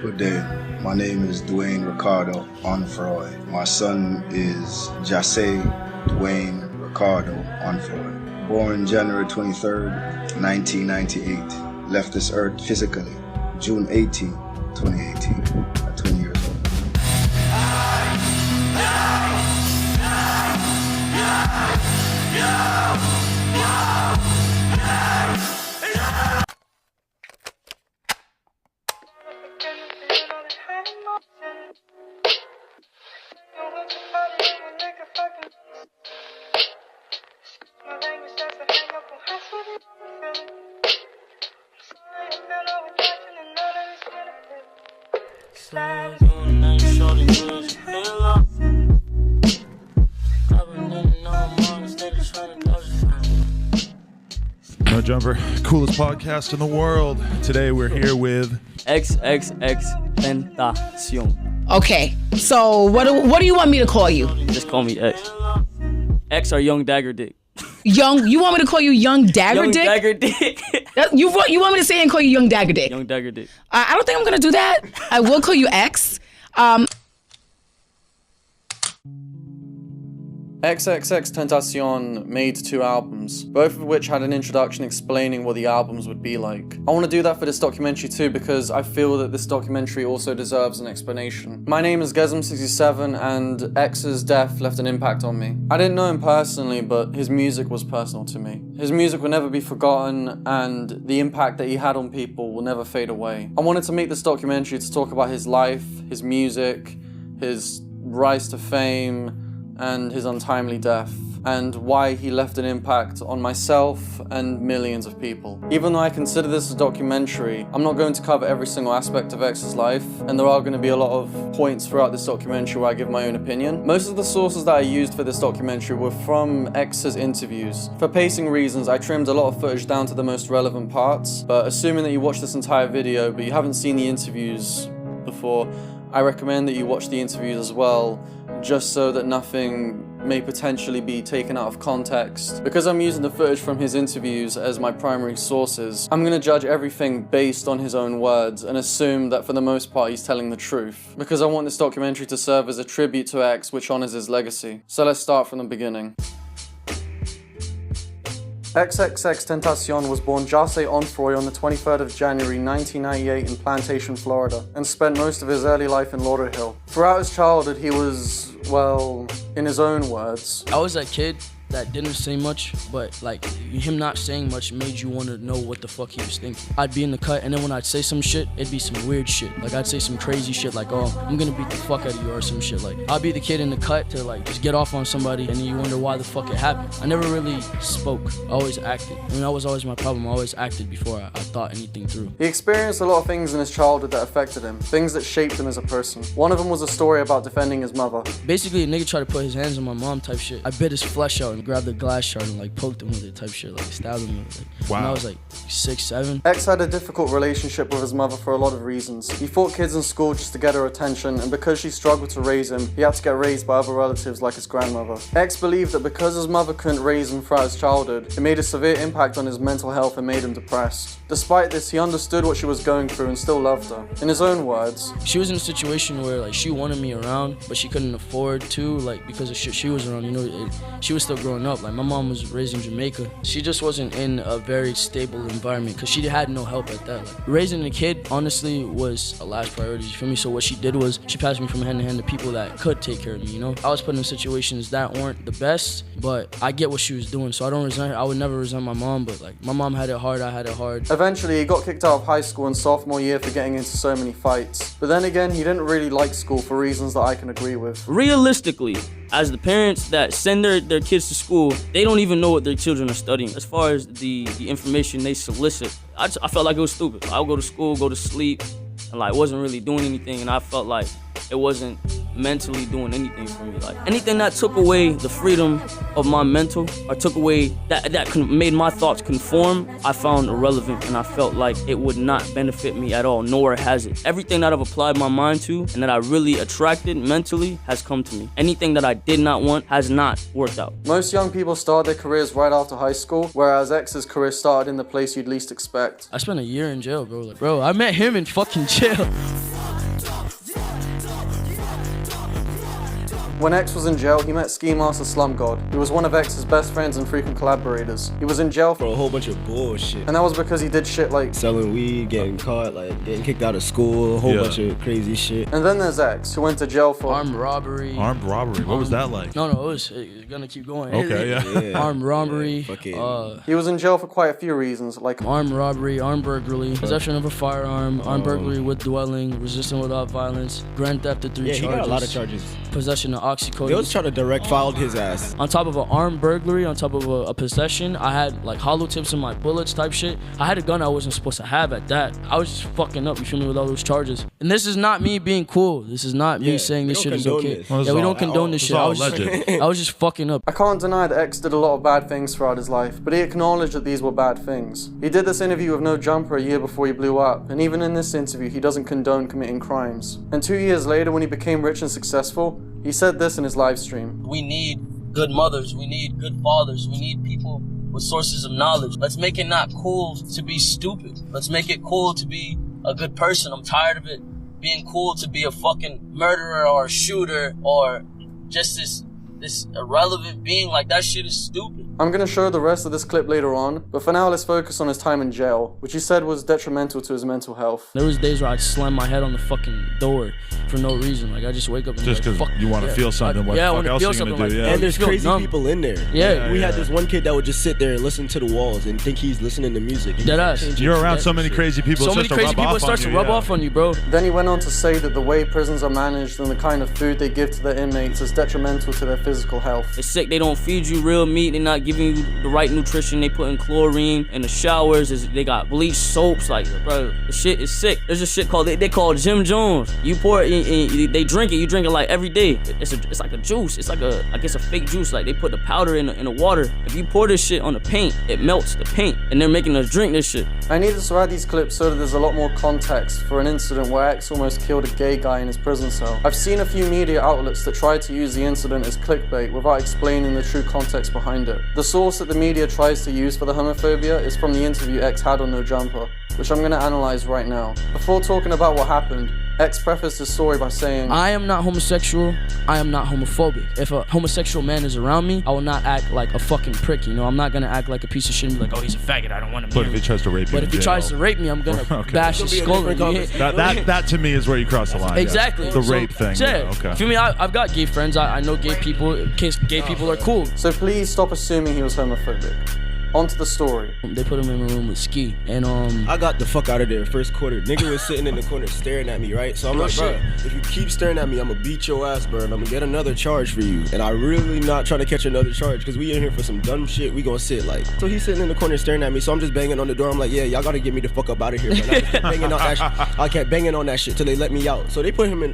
Good day. My name is Dwayne Ricardo Onfroy. My son is Jahseh Dwayne Ricardo Onfroy. Born January 23rd, 1998. Left this earth physically June 18, 2018, at 20 years old. No Jumper, coolest podcast in the world. Today we're here with XXXTENTACION. Okay, so what do you want me to call you? Just call me X. X or Young Dagger Dick. Young? You want me to call you Young Dagger Dick? Young Dagger Dick. You want me to say and call you Young Dagger Dick? Young Dagger Dick. I don't think I'm gonna do that. I will call you X. XXXTENTACION made 2 albums, both of which had an introduction explaining what the albums would be like. I want to do that for this documentary too because I feel that this documentary also deserves an explanation. My name is Gezim67 and X's death left an impact on me. I didn't know him personally, but his music was personal to me. His music will never be forgotten and the impact that he had on people will never fade away. I wanted to make this documentary to talk about his life, his music, his rise to fame, and his untimely death, and why he left an impact on myself and millions of people. Even though I consider this a documentary, I'm not going to cover every single aspect of X's life, and there are going to be a lot of points throughout this documentary where I give my own opinion. Most of the sources that I used for this documentary were from X's interviews. For pacing reasons, I trimmed a lot of footage down to the most relevant parts, but assuming that you watch this entire video but you haven't seen the interviews before, I recommend that you watch the interviews as well, just so that nothing may potentially be taken out of context. Because I'm using the footage from his interviews as my primary sources, I'm gonna judge everything based on his own words and assume that for the most part he's telling the truth. Because I want this documentary to serve as a tribute to X which honors his legacy. So let's start from the beginning. XXXTENTACION was born jahseh onfroy on the 23rd of January 1998 in Plantation, Florida, and spent most of his early life in Lauderhill. Throughout his childhood, he was, well, in his own words, I was that kid that didn't say much, but like him not saying much made you want to know what the fuck he was thinking. I'd be in the cut, and then when I'd say some shit, it'd be some weird shit. Like I'd say some crazy shit like, oh, I'm gonna beat the fuck out of you or some shit. Like I'd be the kid in the cut to like just get off on somebody, and then you wonder why the fuck it happened. I never really spoke. I always acted. I mean, that was always my problem. I always acted before I thought anything through. He experienced a lot of things in his childhood that affected him, things that shaped him as a person. One of them was a story about defending his mother. Basically, a nigga tried to put his hands on my mom type shit. I bit his flesh out and grabbed the glass shard and like poked him with it type shit, like stabbed him with it. Like, wow. When I was like 6, 7. X had a difficult relationship with his mother for a lot of reasons. He fought kids in school just to get her attention, and because she struggled to raise him, he had to get raised by other relatives like his grandmother. X believed that because his mother couldn't raise him throughout his childhood, it made a severe impact on his mental health and made him depressed. Despite this, he understood what she was going through and still loved her. In his own words, She was in a situation where like she wanted me around, but she couldn't afford to, like because of shit she was around, you know, she was still growing up. Like my mom was raised in Jamaica. She just wasn't in a very stable environment because she had no help at that. Like, raising a kid, honestly, was a last priority, you feel me? So what she did was she passed me from hand to hand to people that could take care of me, you know? I was put in situations that weren't the best, but I get what she was doing, so I don't resent her. I would never resent my mom, but like my mom had it hard, I had it hard. eventually he got kicked out of high school in sophomore year for getting into so many fights. But then again, he didn't really like school for reasons that I can agree with. Realistically, as the parents that send their kids to school, they don't even know what their children are studying. As far as the information they solicit, I felt like it was stupid. I would go to school, go to sleep, and like wasn't really doing anything, and I felt like it wasn't mentally doing anything for me. Like anything that took away the freedom of my mental, or took away that made my thoughts conform, I found irrelevant, and I felt like it would not benefit me at all, nor has it. Everything that I've applied my mind to and that I really attracted mentally has come to me. Anything that I did not want has not worked out. Most young people start their careers right after high school, whereas X's career started in the place you'd least expect. I spent a year in jail, bro. Like, bro, I met him in fucking jail. When X was in jail, he met Ski Master Slum God, who was one of X's best friends and frequent collaborators. He was in jail for a whole bunch of bullshit. And that was because he did shit like selling weed, getting caught, like getting kicked out of school, a whole bunch of crazy shit. And then there's X, who went to jail for armed robbery. Armed robbery? What was that like? No, it's gonna keep going. Okay, yeah. Armed robbery. He was in jail for quite a few reasons, like armed robbery, armed burglary, possession of a firearm, armed burglary with dwelling, resisting without violence, grand theft of 3 charges. Yeah, he got a lot of charges. Possession of oxycodone. They was trying to direct filed his ass. On top of an armed burglary, on top of a possession, I had like hollow tips in my bullets type shit. I had a gun I wasn't supposed to have at that. I was just fucking up, you feel me, with all those charges. And this is not me being cool. This is not me saying this shit is okay. Well, we don't condone this shit. I was just fucking up. I can't deny that X did a lot of bad things throughout his life, but he acknowledged that these were bad things. He did this interview with no jumper a year before he blew up, and even in this interview, he doesn't condone committing crimes. And 2 years later, when he became rich and successful, he said this in his live stream. We need good mothers, we need good fathers, we need people with sources of knowledge. Let's make it not cool to be stupid. Let's make it cool to be a good person. I'm tired of it being cool to be a fucking murderer or a shooter or just this irrelevant being. Like, that shit is stupid. I'm gonna show the rest of this clip later on, but for now let's focus on his time in jail, which he said was detrimental to his mental health. There was days where I'd slam my head on the fucking door for no reason. Like, I just wake up and just because you want to feel something. What the fuck else are you gonna do? And there's crazy people in there. Yeah. We had this one kid that would just sit there and listen to the walls and think he's listening to music. Deadass. You're around so many crazy people. So many crazy people start to rub off on you, bro. Then he went on to say that the way prisons are managed and the kind of food they give to their inmates is detrimental to their physical health. It's sick. They don't feed you real meat. They're not giving you the right nutrition. They put in chlorine in the showers. They got bleach soaps. Like, bro, the shit is sick. There's a shit called they call Jim Jones. You pour it, and they drink it. You drink it like every day. It's like a juice. It's like I guess a fake juice. Like they put the powder in the water. If you pour this shit on the paint, it melts the paint, and they're making us drink this shit. I needed to add these clips so that there's a lot more context for an incident where X almost killed a gay guy in his prison cell. I've seen a few media outlets that tried to use the incident as clickbait without explaining the true context behind it. The source that the media tries to use for the homophobia is from the interview X had on No Jumper, which I'm going to analyze right now. Before talking about what happened, X prefaced his story by saying, I am not homosexual, I am not homophobic. If a homosexual man is around me, I will not act like a fucking prick, you know? I'm not gonna act like a piece of shit and be like, oh, he's a faggot, I don't want him. But if he tries to rape you, but if he tries to rape me, I'm gonna bash his skull. That to me is where you cross the line. Exactly. The rape thing. Yeah. Okay. Feel me? I've got gay friends. I know gay people. In case gay people are cool. So please stop assuming he was homophobic. On to the story. They put him in a room with Ski, and I got the fuck out of there first quarter. Nigga was sitting in the corner staring at me, right? So I'm like, bro, if you keep staring at me, I'm gonna beat your ass, bro, and I'm gonna get another charge for you. And I really not trying to catch another charge, because we in here for some dumb shit. We gonna sit like. So he's sitting in the corner staring at me, so I'm just banging on the door. I'm like, yeah, y'all gotta get me the fuck up out of here. But I just kept banging on that shit. I kept banging on that shit till they let me out. So they put him in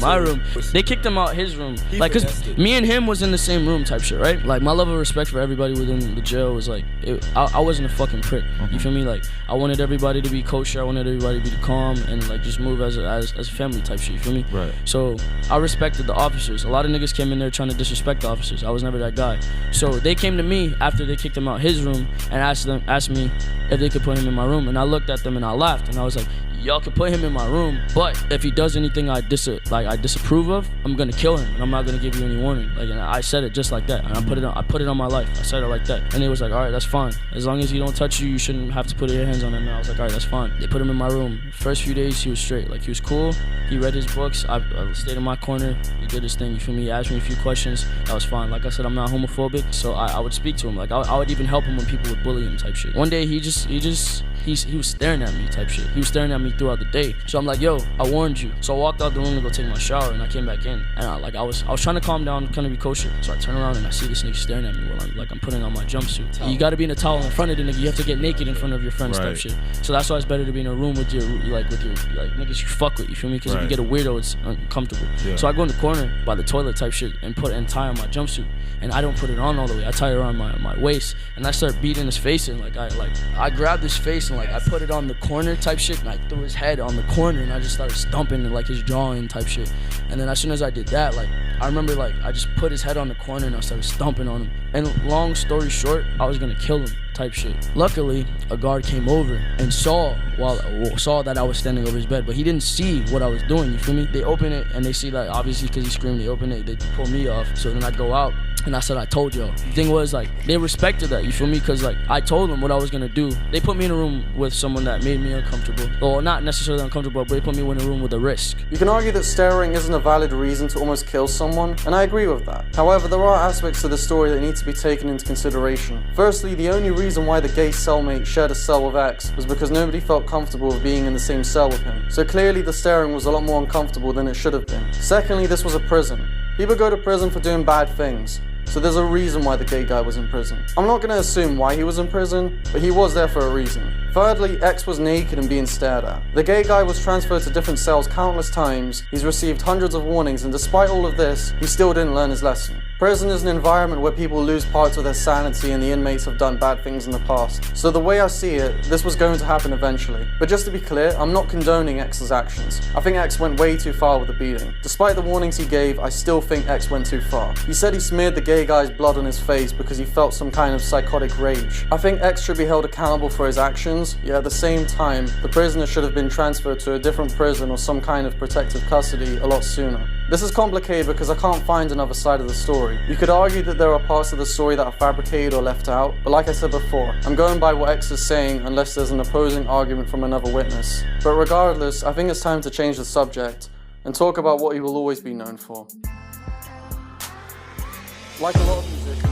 my room. They kicked him out his room. Like, cause me and him was in the same room type shit, right? Like, my level of respect for everybody within the jail was like, I wasn't a fucking prick. You feel me? Like, I wanted everybody to be kosher. I wanted everybody to be calm and like just move as a family type shit. You feel me? Right. So I respected the officers. A lot of niggas came in there trying to disrespect the officers. I was never that guy. So they came to me after they kicked him out his room and asked me if they could put him in my room. And I looked at them and I laughed and I was like, y'all can put him in my room, but if he does anything I disapprove of, I'm gonna kill him, and I'm not gonna give you any warning. Like, and I said it just like that, and I put it on my life. I said it like that, and they was like, all right, that's fine. As long as he don't touch you, you shouldn't have to put your hands on him. And I was like, all right, that's fine. They put him in my room. First few days, he was straight. Like, he was cool. He read his books. I stayed in my corner. He did his thing. You feel me? He asked me a few questions. That was fine. Like I said, I'm not homophobic, so I would speak to him. Like, I would even help him when people would bully him type shit. One day, he was staring at me type shit. He was staring at me me throughout the day. So I'm like, yo, I warned you. So I walked out the room to go take my shower, and I came back in, and I was trying to calm down, kind of be kosher. So I turn around and I see this nigga staring at me while I'm putting on my jumpsuit. You gotta be in a towel in front of the nigga. You have to get naked in front of your friends type shit. So that's why it's better to be in a room with your niggas you fuck with. You feel me? Because if you get a weirdo, it's uncomfortable. Yeah. So I go in the corner by the toilet type shit and tie on my jumpsuit, and I don't put it on all the way. I tie it around my waist, and I start beating his face, and I grabbed his face and I put it on the corner type shit, and I threw his head on the corner, and I just started stomping his jaw in type shit. And then as soon as I did that, I remember I just put his head on the corner and I started stomping on him. And long story short, I was gonna kill him type shit. Luckily, a guard came over and saw that I was standing over his bed, but he didn't see what I was doing, you feel me? They open it and they see that obviously because he screamed, they open it, they pull me off. So then I go out and I said, I told y'all. The thing was they respected that, you feel me? Because I told them what I was gonna do. They put me in a room with someone that made me uncomfortable. Well, not necessarily uncomfortable, but they put me in a room with a risk. You can argue that staring isn't a valid reason to almost kill someone, and I agree with that. However, there are aspects of the story that need to be taken into consideration. Firstly, the only reason why the gay cellmate shared a cell with X was because nobody felt comfortable with being in the same cell with him. So clearly the staring was a lot more uncomfortable than it should have been. Secondly, this was a prison. People go to prison for doing bad things. So there's a reason why the gay guy was in prison. I'm not going to assume why he was in prison, but he was there for a reason. Thirdly, X was naked and being stared at. The gay guy was transferred to different cells countless times, he's received hundreds of warnings, and despite all of this, he still didn't learn his lesson. Prison is an environment where people lose parts of their sanity and the inmates have done bad things in the past. So the way I see it, this was going to happen eventually. But just to be clear, I'm not condoning X's actions. I think X went way too far with the beating. Despite the warnings he gave, I still think X went too far. He said he smeared the gay guy's blood on his face because he felt some kind of psychotic rage. I think X should be held accountable for his actions, yet at the same time, the prisoner should have been transferred to a different prison or some kind of protective custody a lot sooner. This is complicated because I can't find another side of the story. You could argue that there are parts of the story that are fabricated or left out, but like I said before, I'm going by what X is saying unless there's an opposing argument from another witness. But regardless, I think it's time to change the subject and talk about what he will always be known for. Like a lot of musicians,